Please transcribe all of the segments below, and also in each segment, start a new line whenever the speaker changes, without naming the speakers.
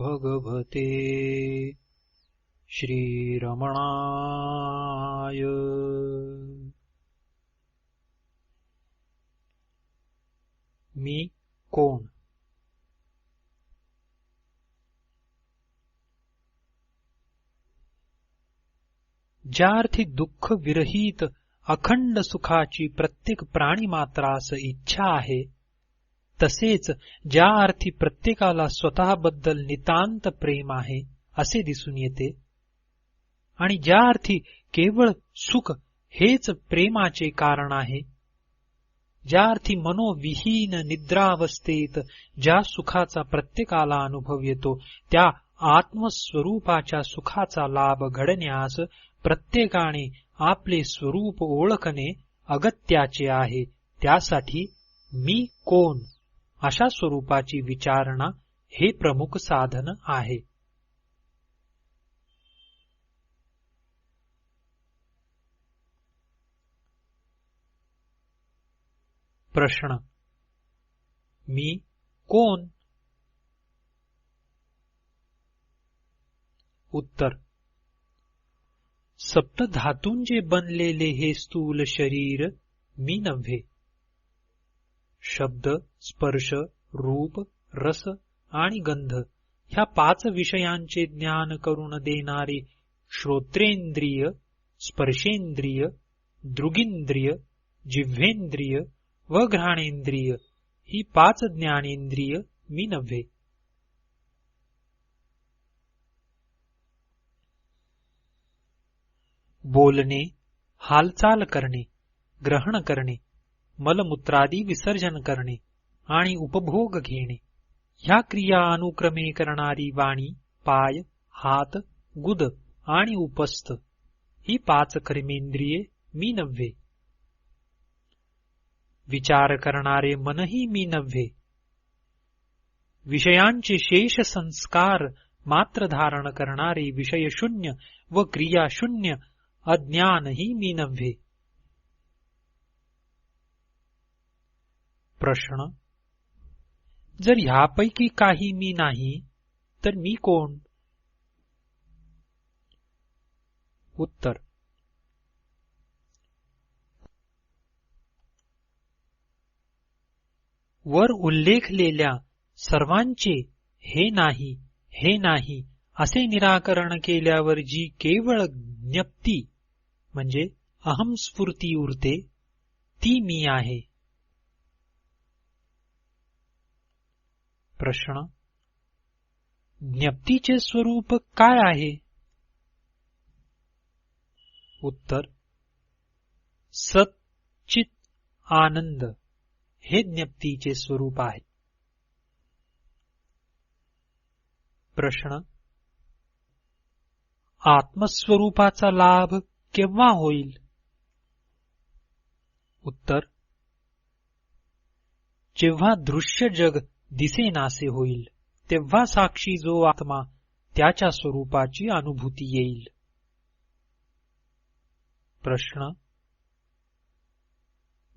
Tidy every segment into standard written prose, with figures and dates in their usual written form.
भगवते श्रीरमणाय। मी कोण? ज्या अर्थी दुःख विरहित अखंड सुखाची प्रत्येक प्राणीमात्रास इच्छा आहे, तसेच ज्या अर्थी प्रत्येकाला स्वतःबद्दल नितांत प्रेम आहे असे दिसून येते, आणि ज्या अर्थी केवळ सुख हेच प्रेमाचे कारण आहे, ज्या अर्थी मनोविहीन निद्रावस्थेत ज्या सुखाचा प्रत्येकाला अनुभव येतो, त्या आत्मस्वरूपाच्या सुखाचा लाभ घडण्यास प्रत्येकाने आपले स्वरूप ओळखणे अगत्याचे आहे. त्यासाठी मी कोण अशा स्वरूपाची विचारणा हे प्रमुख साधन आहे. प्रश्न: मी कोण? उत्तर: सप्तधातूंचे बनलेले हे स्थूल शरीर मी नव्हे. शब्द, स्पर्श, रूप, रस आणि गंध ह्या 5 विषयांचे ज्ञान करून देणारे श्रोत्रेंद्रिय, स्पर्शेंद्रिय, दृगिंद्रिय, जिव्हेंद्रिय व घ्राणेंद्रिय ही 5 ज्ञानेंद्रिय मी नव्हे. बोलणे, हालचाल करणे, ग्रहण करणे, मलमूत्रादी विसर्जन करणे आणि उपभोग घेणे ह्या क्रिया अनुक्रमे करणारी वाणी, पाय, हात, गुद आणि उपस्थ ही 5 कर्मेंद्रिये मी नव्हे. विचार करणारे मनही मी नव्हे. विषयांचे शेष संस्कार मात्र धारण करणारे विषयशून्य व क्रियाशून्य अज्ञानही मी नव्हे. प्रश्न: जर ह्यापैकी काही मी नाही तर मी कोण? उत्तर: वर उल्लेखलेल्या सर्वांचे हे नाही, हे नाही असे निराकरण केल्यावर जी केवळ ज्ञप्ती म्हणजे अहंस्फूर्ती उरते, ती मी आहे. प्रश्न: ज्ञप्तीचे स्वरूप काय आहे? उत्तर: सत चित आनंद हे ज्ञप्तीचे स्वरूप आहे. प्रश्न: आत्मस्वरूपाचा लाभ केव्हा होईल? उत्तर: जेव्हा दृश्य जग दिसेनासे होईल, तेव्हा साक्षी जो आत्मा त्याच्या स्वरूपाची अनुभूती येईल. प्रश्न: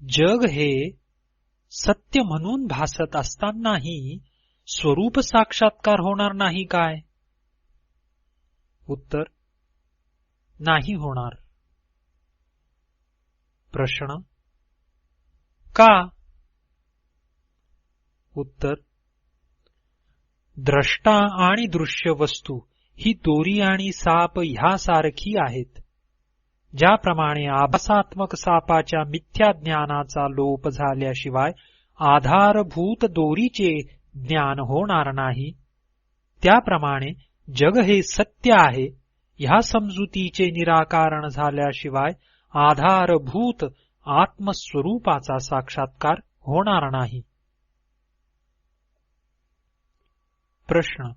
जग हे सत्य म्हणून भासत असतानाही स्वरूप साक्षात्कार होणार नाही काय? उत्तर: नाही होणार. प्रश्न: का? उत्तर: द्रष्टा आणि दृश्य वस्तू ही दोरी आणि साप ह्यासारखी आहेत. ज्याप्रमाणे आभासात्मक सापाच्या मिथ्या ज्ञानाचा लोप झाल्याशिवाय आधारभूत दोरीचे ज्ञान होणार नाही, त्याप्रमाणे जग हे सत्य आहे ह्या समजुतीचे निराकरण झाल्याशिवाय आधारभूत आत्मस्वरूपाचा साक्षात्कार होणार नाही. प्रश्न: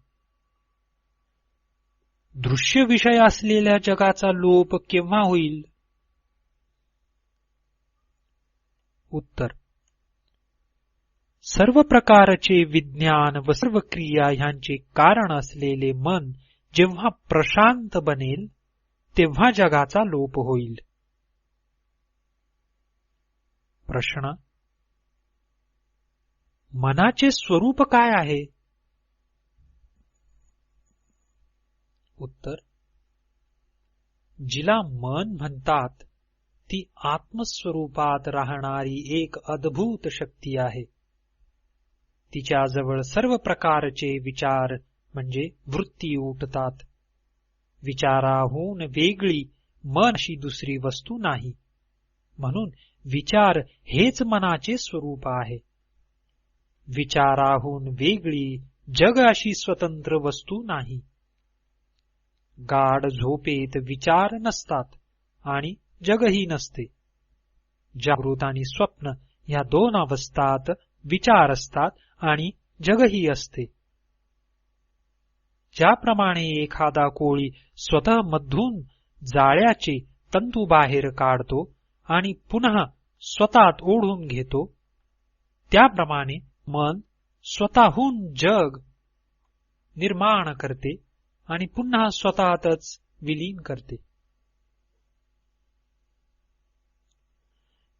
दृश्य विषय असलेल्या जगाचा लोप केव्हा होईल? उत्तर: सर्व प्रकारचे विज्ञान व सर्व क्रिया ह्यांचे कारण असलेले मन जेव्हा प्रशांत बनेल, तेव्हा जगाचा लोप होईल. प्रश्न: मनाचे स्वरूप काय आहे? उत्तर: जिला मन म्हणतात ती आत्मस्वरूपात राहणारी एक अद्भुत शक्ती आहे. तिच्याजवळ सर्व प्रकारचे विचार म्हणजे वृत्ती उठतात. विचाराहून वेगळी मन अशी दुसरी वस्तू नाही. म्हणून विचार हेच मनाचे स्वरूप आहे. विचाराहून वेगळी जग अशी स्वतंत्र वस्तू नाही. गाढ झोपेत विचार नसतात आणि जगही नसते. जागृत आणि स्वप्न या दोन अवस्थात विचार असतात आणि जगही असते. ज्याप्रमाणे एखादा कोळी स्वतः मधून जाळ्याचे तंतू बाहेर काढतो आणि पुन्हा स्वतःत ओढून घेतो, त्याप्रमाणे मन स्वतःहून जग निर्माण करते आणि पुन्हा स्वतःतच विलीन करते.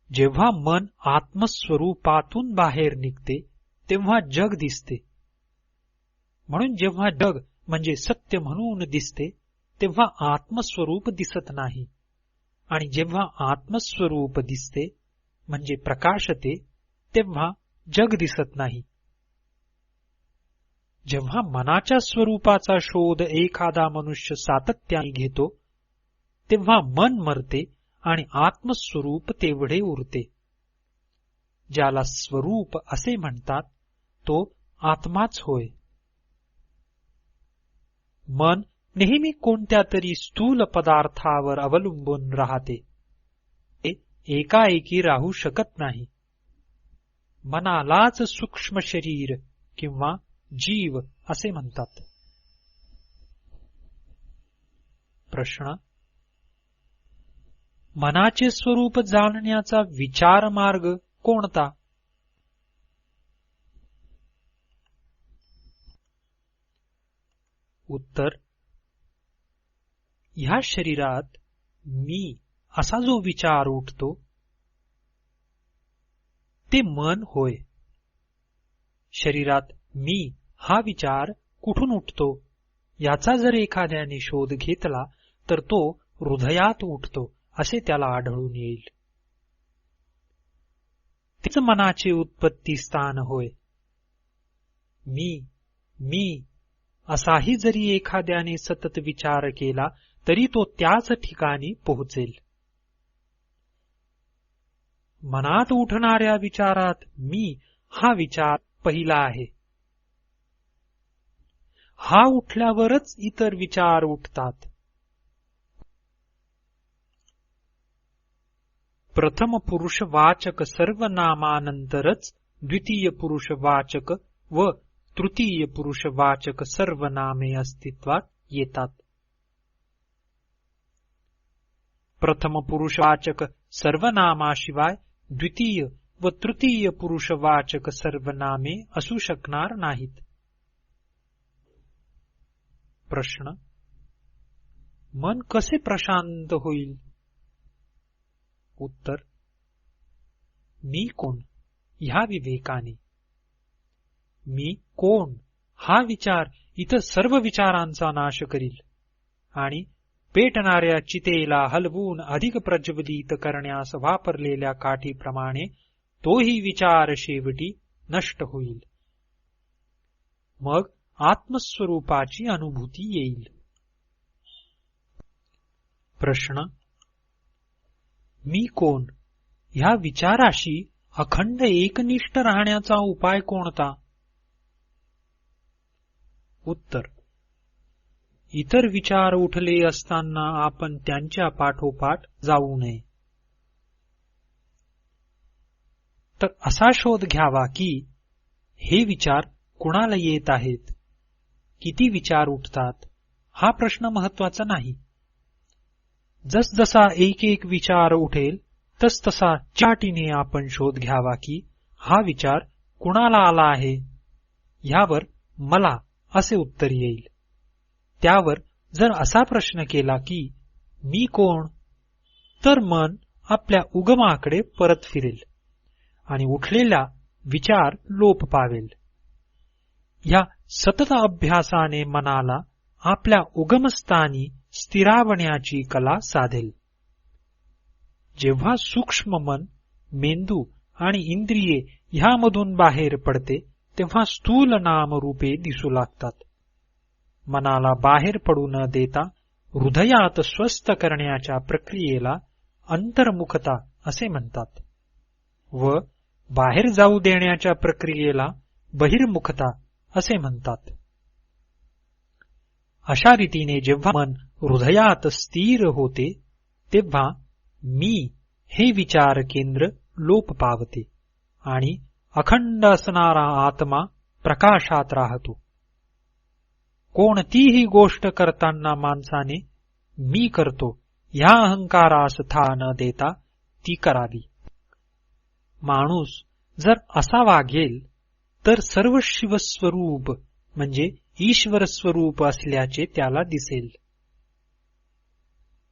जेव्हा मन आत्मस्वरूपातून बाहेर निघते तेव्हा जग दिसते. म्हणून जेव्हा जग म्हणजे सत्य म्हणून दिसते तेव्हा आत्मस्वरूप दिसत नाही. आणि जेव्हा आत्मस्वरूप दिसते म्हणजे प्रकाशते तेव्हा जग दिसत नाही. जेव्हा मनाच्या स्वरूपाचा शोध एखादा मनुष्य सातत्याने घेतो तेव्हा मन मरते आणि आत्मस्वरूप तेवढे उरते. ज्याला स्वरूप असे म्हणतात तो आत्माच होय. मन नेहमी कोणत्या तरी स्थूल पदार्थावर अवलंबून राहते. ते एकाएकी राहू शकत नाही. मनालाच सूक्ष्म शरीर किंवा जीव असे म्हणतात. प्रश्न: मनाचे स्वरूप जाणण्याचा विचार मार्ग कोणता? उत्तर: ह्या शरीरात मी असा जो विचार उठतो ते मन होय. शरीरात मी हा विचार कुठून उठतो याचा जर एखाद्याने शोध घेतला तर तो हृदयात उठतो असे त्याला आढळून येईल. तेच मनाचे उत्पत्ती स्थान होय. मी असाही जरी एखाद्याने सतत विचार केला तरी तो त्याच ठिकाणी पोहोचेल. मनात उठणाऱ्या विचारात मी हा विचार पहिला आहे. हा उठल्यावरच इतर विचार उठतात. प्रथम पुरुषवाचक सर्वनामानंतरच द्वितीय पुरुषवाचक व तृतीय पुरुषवाचक सर्वनामे अस्तित्वात येतात. प्रथम पुरुषवाचक सर्वनामाशिवाय द्वितीय व तृतीय पुरुषवाचक सर्वनामे असू शकणार नाहीत. प्रश्न: मन कसे प्रशांत होईल? उत्तर: मी कोण ह्या विवेकाने. मी कोण हा विचार इतर सर्व विचारांचा नाश करील आणि पेटणाऱ्या चितेला हलवून अधिक प्रज्वलित करण्यास वापरलेल्या काठीप्रमाणे तोही विचार शेवटी नष्ट होईल. मग आत्मस्वरूपाची अनुभूती येईल. प्रश्न: मी कोण ह्या विचाराशी अखंड एकनिष्ठ राहण्याचा उपाय कोणता? उत्तर: इतर विचार उठले असताना आपण त्यांच्या पाठोपाठ जाऊ नये. तर असा शोध घ्यावा की हे विचार कुणाला येत आहेत, किती विचार उठतात हा प्रश्न महत्वाचा नाही. जसजसा एक एक विचार उठेल तसतसा चाटीने आपण शोध घ्यावा की हा विचार कुणाला आला आहे. ह्यावर मला असे उत्तर येईल. त्यावर जर असा प्रश्न केला की मी कोण, तर मन आपल्या उगमाकडे परत फिरेल आणि उठलेला विचार लोप पावेल. या सतत अभ्यासाने मनाला आपल्या उगमस्थानी स्थिरावण्याची कला साधेल. जेव्हा सूक्ष्म मन, मेंदू आणि इंद्रिये ह्यामधून बाहेर पडते तेव्हा स्थूल नामरूपे दिसू लागतात. मनाला बाहेर पडू न देता हृदयात स्वस्थ करण्याच्या प्रक्रियेला अंतर्मुखता असे म्हणतात व बाहेर जाऊ देण्याच्या प्रक्रियेला बहिर्मुखता असे म्हणतात. अशा रीतीने जेव्हा मन हृदयात स्थिर होते तेव्हा मी हे विचार केंद्र लोप पावते आणि अखंड असणारा आत्मा प्रकाशात राहतो. कोणतीही गोष्ट करताना माणसाने मी करतो ह्या अहंकारास था न देता ती करावी. माणूस जर असा वागेल तर सर्व शिवस्वरूप म्हणजे ईश्वर स्वरूप असल्याचे त्याला दिसेल.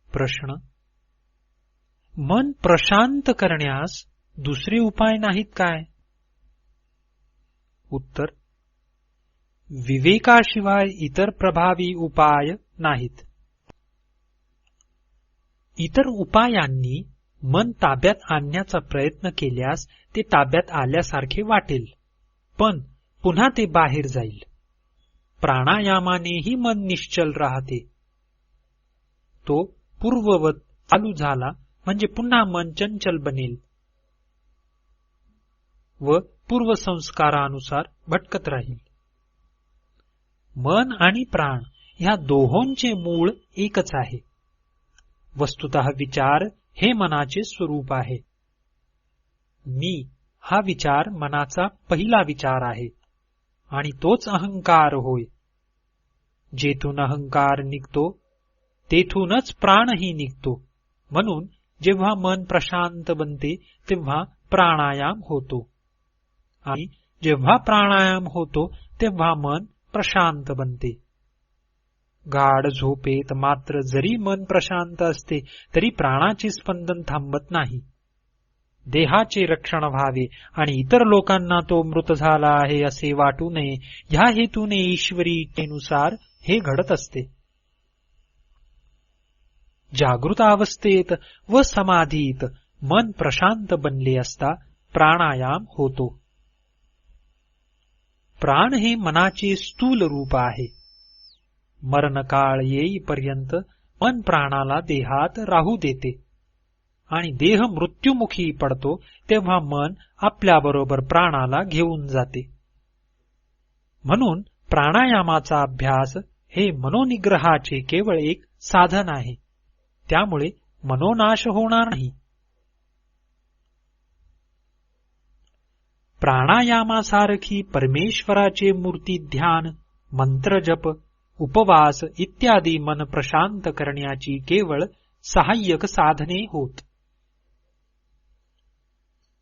प्रश्न: मन प्रशांत करण्यास दुसरे उपाय नाहीत काय? उत्तर: विवेकाशिवाय इतर प्रभावी उपाय नाहीत. इतर उपायांनी मन ताब्यात आणण्याचा प्रयत्न केल्यास ते ताब्यात आल्यासारखे वाटेल, पण पुन्हा ते बाहेर जाईल. प्राणायामानेही मन निश्चल राहते. तो पूर्ववत चालू झाला म्हणजे पुन्हा मन चंचल बनेल व पूर्वसंस्कारानुसार भटकत राहील. मन आणि प्राण ह्या दोहोंचे मूळ एकच आहे. वस्तुतः विचार हे मनाचे स्वरूप आहे. मी हा विचार मनाचा पहिला विचार आहे आणि तोच अहंकार होय. जेथून अहंकार निघतो तेथूनच प्राणही निघतो. म्हणून जेव्हा मन प्रशांत बनते तेव्हा प्राणायाम होतो आणि जेव्हा प्राणायाम होतो तेव्हा मन प्रशांत बनते. गाढ झोपेत मात्र जरी मन प्रशांत असते तरी प्राणाचे स्पंदन थांबत नाही. देहाचे रक्षण व्हावे आणि इतर लोकांना तो मृत झाला आहे असे वाटू नये ह्या हेतूने ईश्वरी इच्छेनुसार हे घडत असते. जागृत अवस्थेत व समाधीत मन प्रशांत बनले असता प्राणायाम होतो. प्राण हे मनाचे स्थूल रूप आहे. मरणकाळ येईपर्यंत मन प्राणाला देहात राहू देते आणि देह मृत्युमुखी पडतो तेव्हा मन आपल्याबरोबर प्राणाला घेऊन जाते. म्हणून प्राणायामाचा अभ्यास हे मनोनिग्रहाचे केवळ एक साधन आहे. त्यामुळे मनोनाश होणार नाही. प्राणायामासारखी परमेश्वराचे मूर्ती ध्यान, मंत्रजप, उपवास इत्यादी मन प्रशांत करण्याची केवळ सहाय्यक साधने होत.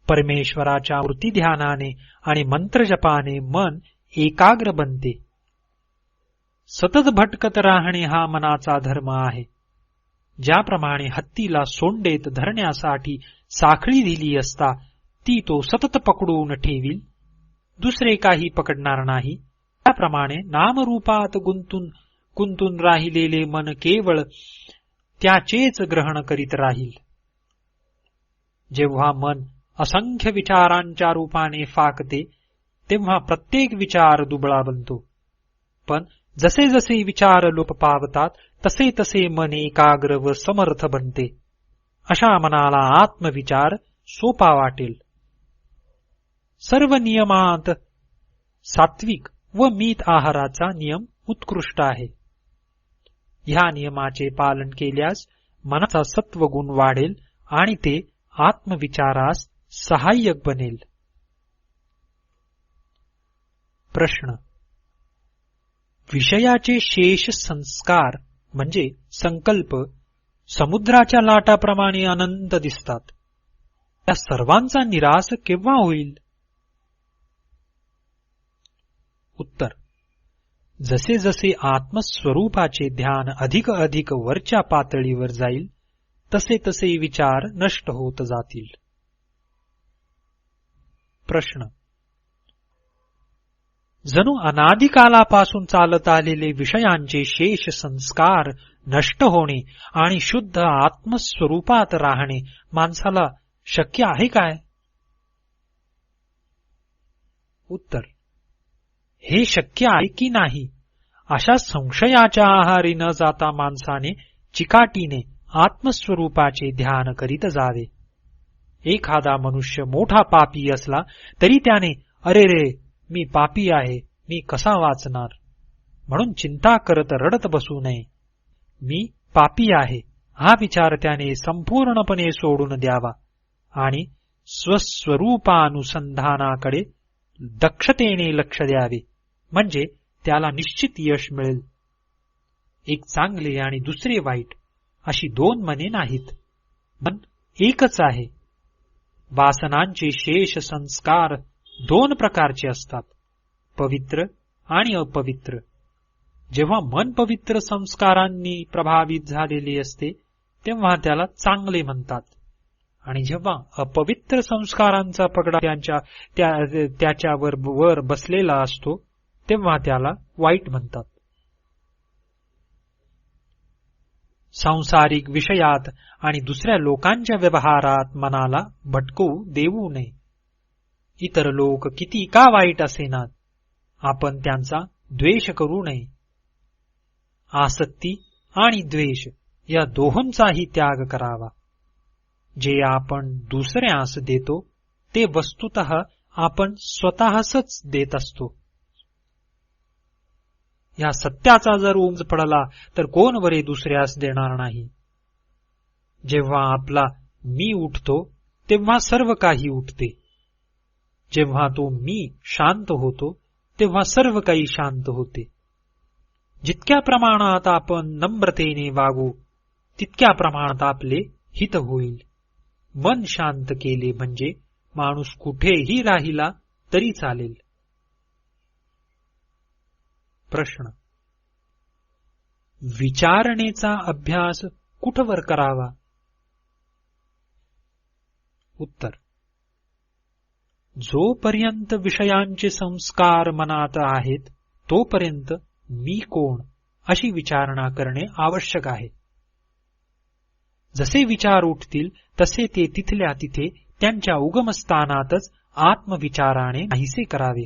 परमेश्वराच्या मूर्ती ध्यानाने आणि मंत्रजपाने मन एकाग्र बनते. सतत भटकत राहणे हा मनाचा धर्म आहे. ज्याप्रमाणे हत्तीला सोंडेत धरण्यासाठी साखळी दिली असता ती तो सतत पकडून ठेवील, दुसरे काही पकडणार नाही, त्याप्रमाणे नामरूपात गुंतून राहिलेले मन केवळ त्याचेच ग्रहण करीत राहील. जेव्हा मन असंख्य विचारांच्या रूपाने फाकते तेव्हा प्रत्येक विचार दुबळा बनतो. पण जसे जसे विचार लोप पावतात तसे तसे मन एकाग्र व समर्थ बनते. अशा मनाला आत्मविचार सोपा वाटेल. सर्व नियमात सात्विक व मीत आहाराचा नियम उत्कृष्ट आहे. ह्या नियमाचे पालन केल्यास मनाचा सत्वगुण वाढेल आणि ते आत्मविचारास सहाय्यक बनेल. प्रश्न: विषयाचे शेष संस्कार म्हणजे संकल्प समुद्राच्या लाटाप्रमाणे अनंत दिसतात. त्या सर्वांचा निराश केव्हा होईल? उत्तर: जसे जसे आत्मस्वरूपाचे ध्यान अधिक अधिक वरच्या पातळीवर जाईल तसे तसे विचार नष्ट होत जातील. प्रश्न: जणू अनादिकालापासून चालत आलेले विषयांचे शेष संस्कार नष्ट होणे आणि शुद्ध आत्मस्वरूपात राहणे माणसाला शक्य आहे काय? उत्तर: हे शक्य आहे की नाही, अशा संशयाच्या आहारी न जाता माणसाने चिकाटीने आत्मस्वरूपाचे ध्यान करीत जावे. एखादा मनुष्य मोठा पापी असला तरी त्याने अरे रे, मी पापी आहे, मी कसा वाचणार म्हणून चिंता करत रडत बसू नये. मी पापी आहे हा विचार त्याने संपूर्णपणे सोडून द्यावा आणि स्वस्वरूपानुसंधानाकडे दक्षतेने लक्ष द्यावे, म्हणजे त्याला निश्चित यश मिळेल. एक चांगले आणि दुसरे वाईट अशी दोन मने नाहीत, मन एकच आहे. वासनांचे शेष संस्कार दोन प्रकारचे असतात, पवित्र आणि अपवित्र. जेव्हा मन पवित्र संस्कारांनी प्रभावित झालेले असते तेव्हा त्याला चांगले म्हणतात, आणि जेव्हा अपवित्र संस्कारांचा पगडा त्याच्यावर वर बसलेला असतो तेव्हा त्याला वाईट म्हणतात. सांसारिक विषयात आणि दुसऱ्या लोकांच्या व्यवहारात मनाला भटकवू देऊ नये. इतर लोक किती का वाईट असेनात, आपण त्यांचा द्वेष करू नये. आसक्ती आणि द्वेष या दोहोंचाही त्याग करावा. जे आपण दुसऱ्यास देतो ते वस्तुतः आपण स्वतःच देत असतो. या सत्याचा जर उमज पडला तर कोण बरे दुसऱ्यास देणार नाही. जेव्हा आपला मी उठतो तेव्हा सर्व काही उठते. जेव्हा तो मी शांत होतो तेव्हा सर्व काही शांत होते. जितक्या प्रमाणात आपण नम्रतेने वागू तितक्या प्रमाणात आपले हित होईल. मन शांत केले म्हणजे माणूस कुठेही राहिला तरी चालेल. प्रश्न: विचारणेचा अभ्यास कुठवर करावा? उत्तर: जोपर्यंत विषयांचे संस्कार मनात आहेत तोपर्यंत मी कोण अशी विचारणा करणे आवश्यक आहे. जसे विचार उठतील तसे ते तिथल्या तिथे त्यांच्या उगमस्थानातच आत्मविचाराने नाहीसे करावे.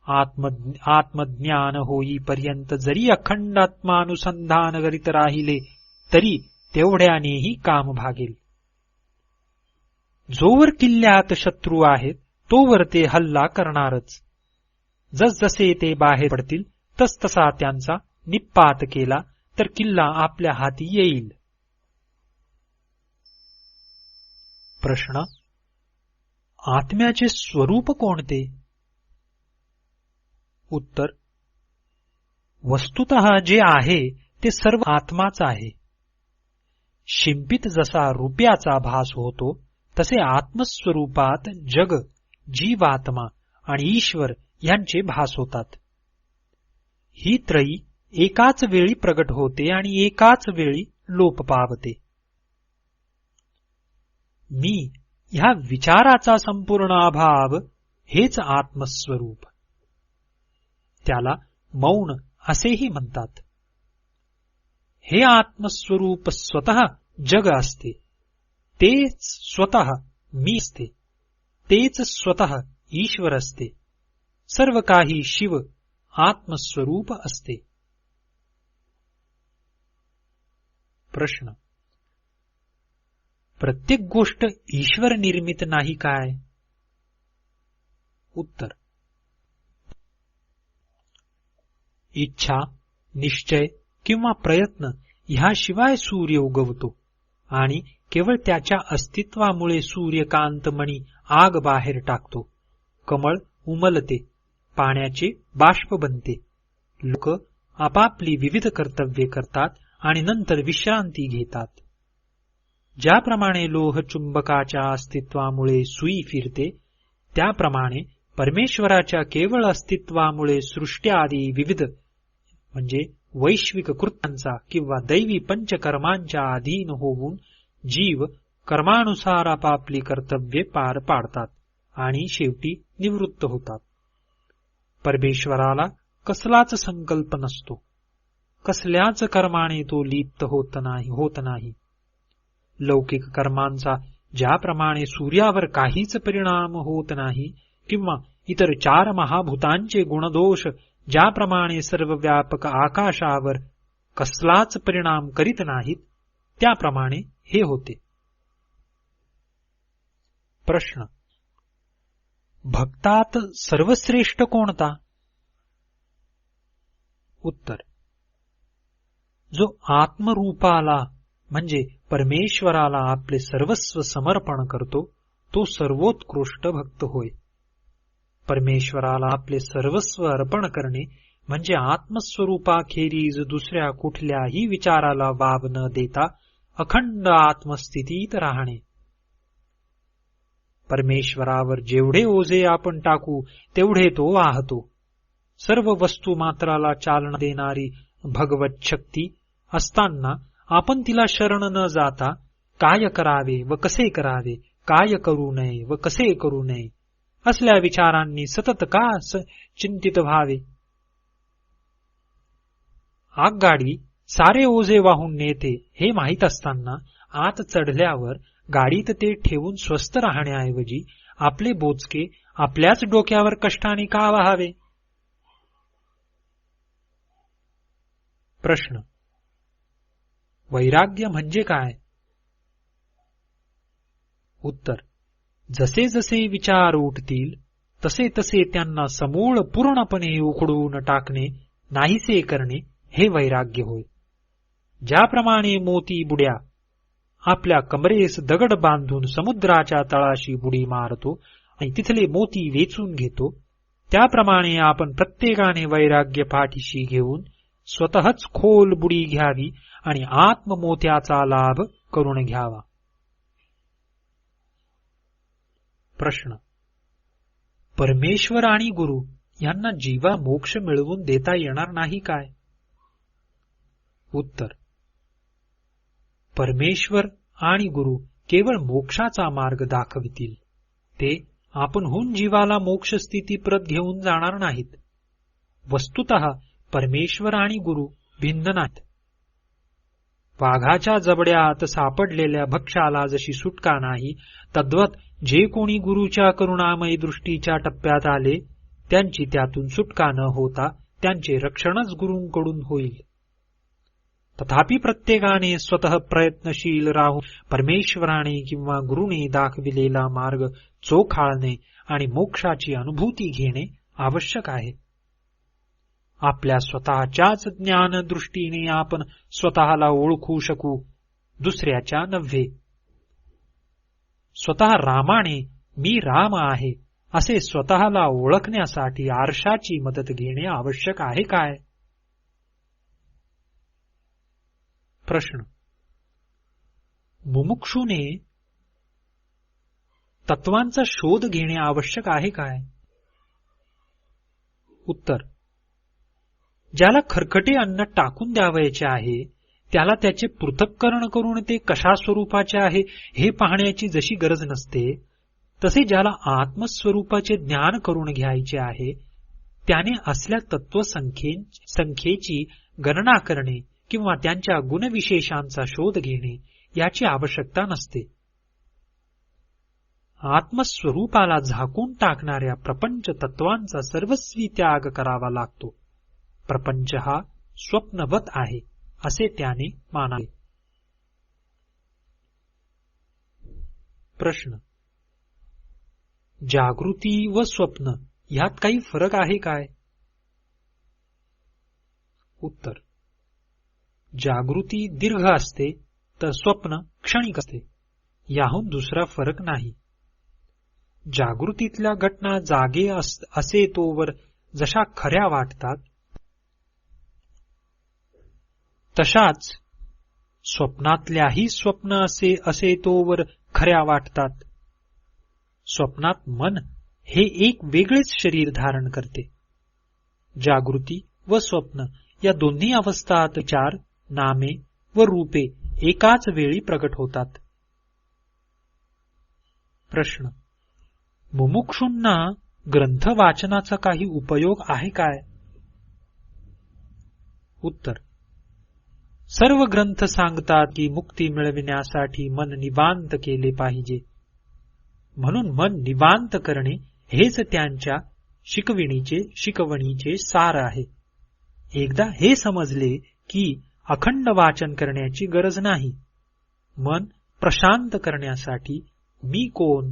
आत्मज्ञान होईपर्यंत जरी अखंड आत्मानुसंधान करीत राहिले तरी तेवढ्यानेही काम भागेल. जोवर किल्ल्यात शत्रू आहेत तोवर ते हल्ला करणारच. जसजसे ते बाहेर पडतील तसतसा त्यांचा निप्पात केला तर किल्ला आपल्या हाती येईल. प्रश्न: आत्म्याचे स्वरूप कोणते? उत्तर: वस्तुतः जे आहे ते सर्व आत्माच आहे. शिंपीत जसा रुपयाचा भास होतो तसे आत्मस्वरूपात जग, जीवात्मा आणि ईश्वर यांचे भास होतात. ही त्रयी एकाच वेळी प्रगट होते आणि एकाच वेळी लोप पावते. मी ह्या विचाराचा संपूर्ण अभाव हेच आत्मस्वरूप. त्याला मौन असेही म्हणतात. हे आत्मस्वरूप स्वतः जग असते, तेच स्वतः मी असते, तेच स्वतः ईश्वर असते. सर्व काही शिव आत्मस्वरूप असते. प्रश्न: प्रत्येक गोष्ट ईश्वर निर्मित नाही काय? उत्तर: इच्छा, निश्चय किंवा प्रयत्न ह्याशिवाय सूर्य उगवतो आणि केवळ त्याच्या अस्तित्वामुळे सूर्यकांतमणी आग बाहेर टाकतो. कमळ उमलते, पाण्याचे बाष्प बनते. लोक आपापली विविध कर्तव्ये करतात आणि नंतर विश्रांती घेतात. ज्याप्रमाणे लोह चुंबकाच्या अस्तित्वामुळे सुई फिरते त्याप्रमाणे परमेश्वराच्या केवळ अस्तित्वामुळे सृष्ट्यादी विविध म्हणजे वैश्विक कृत्यांचा किंवा दैवी पंचकर्मांच्या अधीन होऊन जीव कर्मानुसार आपापली कर्तव्ये पार पाडतात आणि शेवटी निवृत्त होतात. परमेश्वराला कसलाच संकल्प नसतो, कसल्याच कर्माने तो लिप्त होत नाही. लौकिक कर्मांचा ज्याप्रमाणे सूर्यावर काहीच परिणाम होत नाही किंवा इतर 4 महाभूतांचे गुणदोष ज्याप्रमाणे सर्वव्यापक आकाशावर कसलाच परिणाम करीत नाहीत, त्याप्रमाणे हे होते. प्रश्न: भक्तात सर्वश्रेष्ठ कोणता? उत्तर: जो आत्मरूपाला म्हणजे परमेश्वराला आपले सर्वस्व समर्पण करतो तो सर्वोत्कृष्ट भक्त होय. परमेश्वराला आपले सर्वस्व अर्पण करणे म्हणजे आत्मस्वरूपाखेरीज दुसऱ्या कुठल्याही विचाराला वाव न देता अखंड आत्मस्थितीत राहणे. परमेश्वरावर जेवढे ओझे आपण टाकू तेवढे तो वाहतो. सर्व वस्तू मात्राला चालना देणारी भगवत शक्ती असताना आपण तिला शरण न जाता काय करावे व कसे करावे, काय करू नये व कसे करू नये असल्या विचारांनी सतत का चिंतित व्हावे? आगगाडी सारे ओझे वाहून नेते हे माहीत असताना आत चढल्यावर गाडीत ते ठेवून स्वस्थ राहण्याऐवजी आपले बोचके आपल्याच डोक्यावर कष्टाने का वाहावे? प्रश्न: वैराग्य म्हणजे काय? उत्तर: जसे जसे विचार उठतील तसे तसे त्यांना समूळ पूर्णपणे उखडून टाकणे, नाहीसे करणे हे वैराग्य होय. ज्याप्रमाणे मोती बुड्या आपल्या कमरेस दगड बांधून समुद्राच्या तळाशी बुडी मारतो आणि तिथले मोती वेचून घेतो, त्याप्रमाणे आपण प्रत्येकाने वैराग्य पाठीशी घेऊन स्वतःच खोल बुडी घ्यावी आणि आत्ममोत्याचा लाभ करून घ्यावा. प्रश्न: परमेश्वर आणि गुरु यांना जीवा मोक्ष मिळवून देता येणार नाही काय? उत्तर: परमेश्वर आणि गुरु केवळ मोक्षाचा मार्ग दाखवितील, ते आपणहून जीवाला मोक्ष स्थिती परत घेऊन जाणार नाहीत. वस्तुतः परमेश्वर आणि गुरु भिन्न नाहीत. वाघाच्या जबड्यात सापडलेल्या भक्ष्याला जशी सुटका नाही, तद्वत जे कोणी गुरुच्या करुणामयी दृष्टीच्या टप्प्यात आले त्यांची त्यातून सुटका न होता त्यांचे रक्षणच गुरूंकडून होईल. तथापि प्रत्येकाने स्वतः प्रयत्नशील राहून परमेश्वराने किंवा गुरुने दाखविलेला मार्ग चोखाळणे आणि मोक्षाची अनुभूती घेणे आवश्यक आहे. आपल्या स्वतःच्याच ज्ञानदृष्टीने आपण स्वतःला ओळखू शकू, दुसऱ्याच्या नव्हे. स्वतः रामाने मी राम आहे असे स्वतःला ओळखण्यासाठी आरशाची मदत घेणे आवश्यक आहे काय? प्रश्न: मुमुक्षुने तत्वांचा शोध घेणे आवश्यक आहे काय? उत्तर: ज्याला खरकटे अन्न टाकून द्यावयाचे आहे त्याला त्याचे पृथक्करण करून ते कशा स्वरूपाचे आहे हे पाहण्याची जशी गरज नसते, तसे ज्याला आत्मस्वरूपाचे ज्ञान करून घ्यायचे आहे त्याने असल्या तत्वसंख्येची गणना करणे किंवा त्यांच्या गुणविशेषांचा शोध घेणे याची आवश्यकता नसते. आत्मस्वरूपाला झाकून टाकणाऱ्या प्रपंच तत्वांचा सर्वस्वी त्याग करावा लागतो. प्रपंच हा स्वप्नवत आहे असे त्याने मानावे. प्रश्न: जागृती व स्वप्न यात काही फरक आहे काय? उत्तर: जागृती दीर्घ असते तर स्वप्न क्षणिक असते, याहून दुसरा फरक नाही. जागृतीतल्या घटना जागे असे तोवर जशा खऱ्या वाटतात, तशाच स्वप्नातल्याही स्वप्न असे तोवर खऱ्या वाटतात. स्वप्नात मन हे एक वेगळेच शरीर धारण करते. जागृती व स्वप्न या दोन्ही अवस्थात विचार, नामे व रूपे एकाच वेळी प्रगट होतात. प्रश्न: मुमुक्षूंना ग्रंथ वाचनाचा काही उपयोग आहे काय? उत्तर: सर्व ग्रंथ सांगतात की मुक्ती मिळविण्यासाठी मन निवांत केले पाहिजे. म्हणून मन निवांत करणे हेच त्यांच्या शिकवणीचे सार आहे. एकदा हे समजले की अखंड वाचन करण्याची गरज नाही. मन प्रशांत करण्यासाठी मी कोण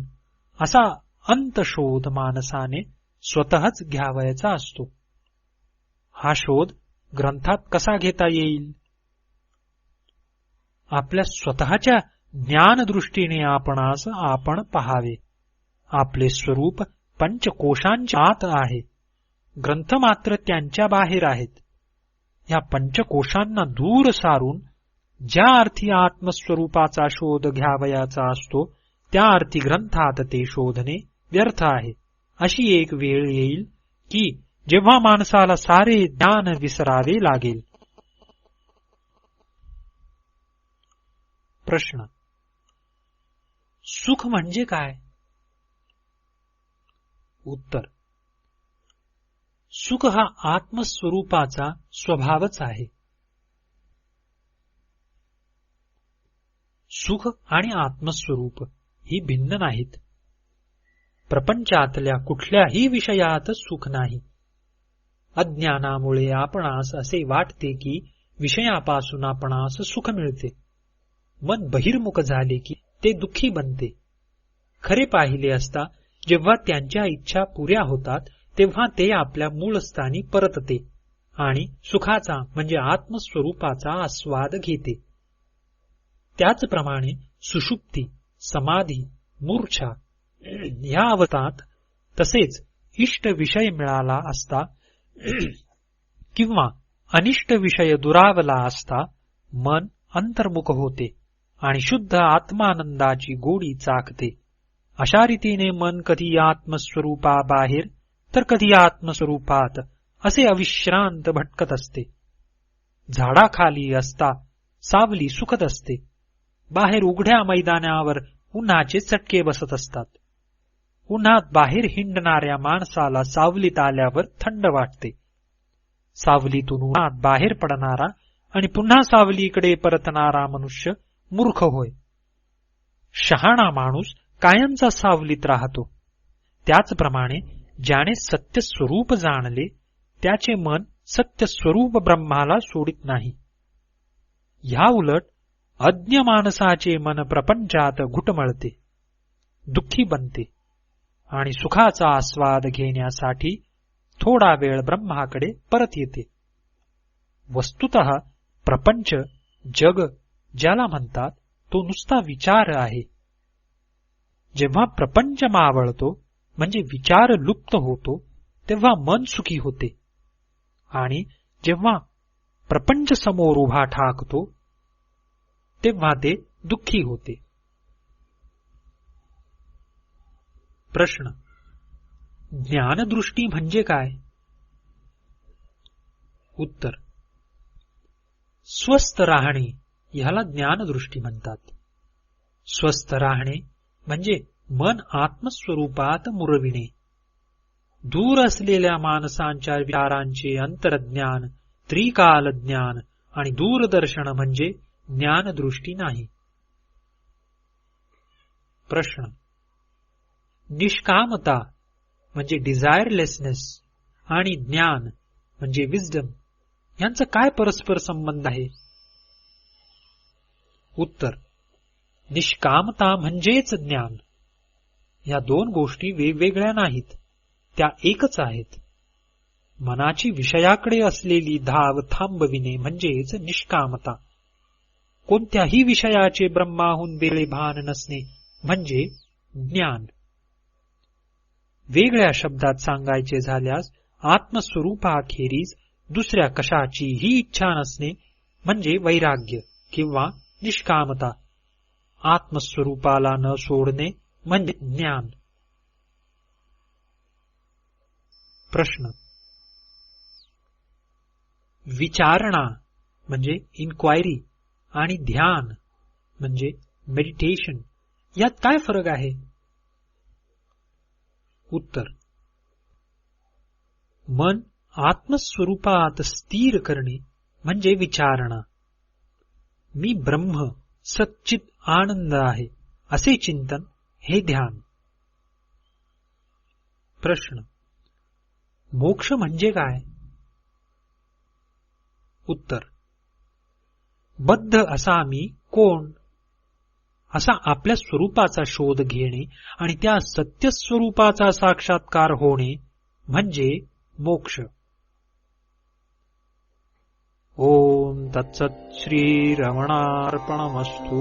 असा अंतशोध माणसाने स्वतःच घ्यावयाचा असतो. हा शोध ग्रंथात कसा घेता येईल? आपल्या स्वतःच्या ज्ञानदृष्टीने आपणास आपण पहावे. आपले स्वरूप पंचकोशांच्या आत आहे. ग्रंथ मात्र त्यांच्या बाहेर आहेत. या पंचकोशांना दूर सारून ज्या अर्थी आत्मस्वरूपाचा शोध घ्यावयाचा असतो त्या अर्थी ग्रंथात ते शोधणे व्यर्थ आहे. अशी एक वेळ येईल की जेव्हा माणसाला सारे ज्ञान विसरावे लागेल. प्रश्न: सुख म्हणजे काय? उत्तर: सुख हा आत्मस्वरूपाचा स्वभावच आहे. सुख आणि आत्मस्वरूप ही भिन्न नाहीत. प्रपंचातल्या कुठल्याही विषयात सुख नाही. अज्ञानामुळे आपणास असे वाटते की विषयापासून आपणास सुख मिळते. मन बहिर्मुख झाले की ते दुःखी बनते. खरे पाहिले असता जेव्हा त्यांच्या इच्छा पुऱ्या होतात तेव्हा ते आपल्या मूळस्थानी परतते आणि सुखाचा म्हणजे आत्मस्वरूपाचा आस्वाद घेते. त्याचप्रमाणे सुषुप्ती, समाधी, मूर्छा या अवस्थात तसेच इष्ट विषय मिळाला असता किंवा अनिष्ट विषय दुरावला असता मन अंतर्मुख होते आणि शुद्ध आत्मानंदाची गोडी चाखते. अशा रीतीने मन कधी आत्मस्वरूपाबाहेर तर कधी आत्मस्वरूपात असे अविश्रांत भटकत असते. झाडाखाली असता सावली सुखद असते. बाहेर उघड्या मैदानावर उन्हाचे चटके बसत असतात. उन्हात बाहेर हिंडणाऱ्या माणसाला सावलीत आल्यावर थंड वाटते. सावलीतून उन्हात बाहेर पडणारा आणि पुन्हा सावलीकडे परतणारा मनुष्य मूर्ख होय. शहाणा माणूस कायमचा सावलीत राहतो. त्याचप्रमाणे ज्याने सत्य स्वरूप जाणले त्याचे मन सत्य स्वरूप ब्रह्माला सोडित नाही. ह्या उलट अज्ञ माणसाचे मन प्रपंचात घुटमळते, दुःखी बनते आणि सुखाचा आस्वाद घेण्यासाठी थोडा वेळ ब्रह्माकडे परत येते. वस्तुतः प्रपंच, जग ज्याला म्हणतात तो नुसता विचार आहे. जेव्हा प्रपंच मावळतो म्हणजे विचार लुप्त होतो तेव्हा मन सुखी होते आणि जेव्हा प्रपंच समोर उभा ठाकतो तेव्हा ते दुःखी होते. प्रश्न: ज्ञानदृष्टी म्हणजे काय? उत्तर: स्वस्थ राहणे ह्याला ज्ञानदृष्टी म्हणतात. स्वस्थ राहणे म्हणजे मन आत्मस्वरूपात मुरविणे. दूर असलेल्या माणसांच्या विचारांचे अंतर्ज्ञान, त्रिकाल ज्ञान आणि दूरदर्शन म्हणजे ज्ञानदृष्टी नाही. प्रश्न: निष्कामता म्हणजे डिझायरलेसनेस आणि ज्ञान म्हणजे विजडम यांचा काय परस्पर संबंध आहे? उत्तर: निष्कामता म्हणजेच ज्ञान. या दोन गोष्टी वेगवेगळ्या नाहीत, त्या एकच आहेत. मनाची विषयाकडे असलेली धाव थांबविणे म्हणजेच निष्कामता. कोणत्याही विषयाचे ब्रह्माहून वेगळे भान नसणे म्हणजे ज्ञान. वेगळ्या शब्दात सांगायचे झाल्यास आत्मस्वरूपाखेरीज दुसऱ्या कशाचीही इच्छा नसणे म्हणजे वैराग्य किंवा निष्कामता. आत्मस्वरूपाला न सोडणे म्हणजे ज्ञान. प्रश्न: विचारणा म्हणजे इन्क्वायरी आणि ध्यान म्हणजे मेडिटेशन यात काय फरक आहे? उत्तर: मन आत्मस्वरूपात स्थिर करणे म्हणजे विचारणा. मी ब्रह्म सच्चित आनंद आहे असे चिंतन हे ध्यान. प्रश्न: मोक्ष म्हणजे काय? उत्तर: बद्ध असा मी कोण असा आपल्या स्वरूपाचा शोध घेणे आणि त्या सत्य स्वरूपाचा साक्षात्कार होणे म्हणजे मोक्ष. ओम तत्सत् श्री रमणार्पणमस्तु.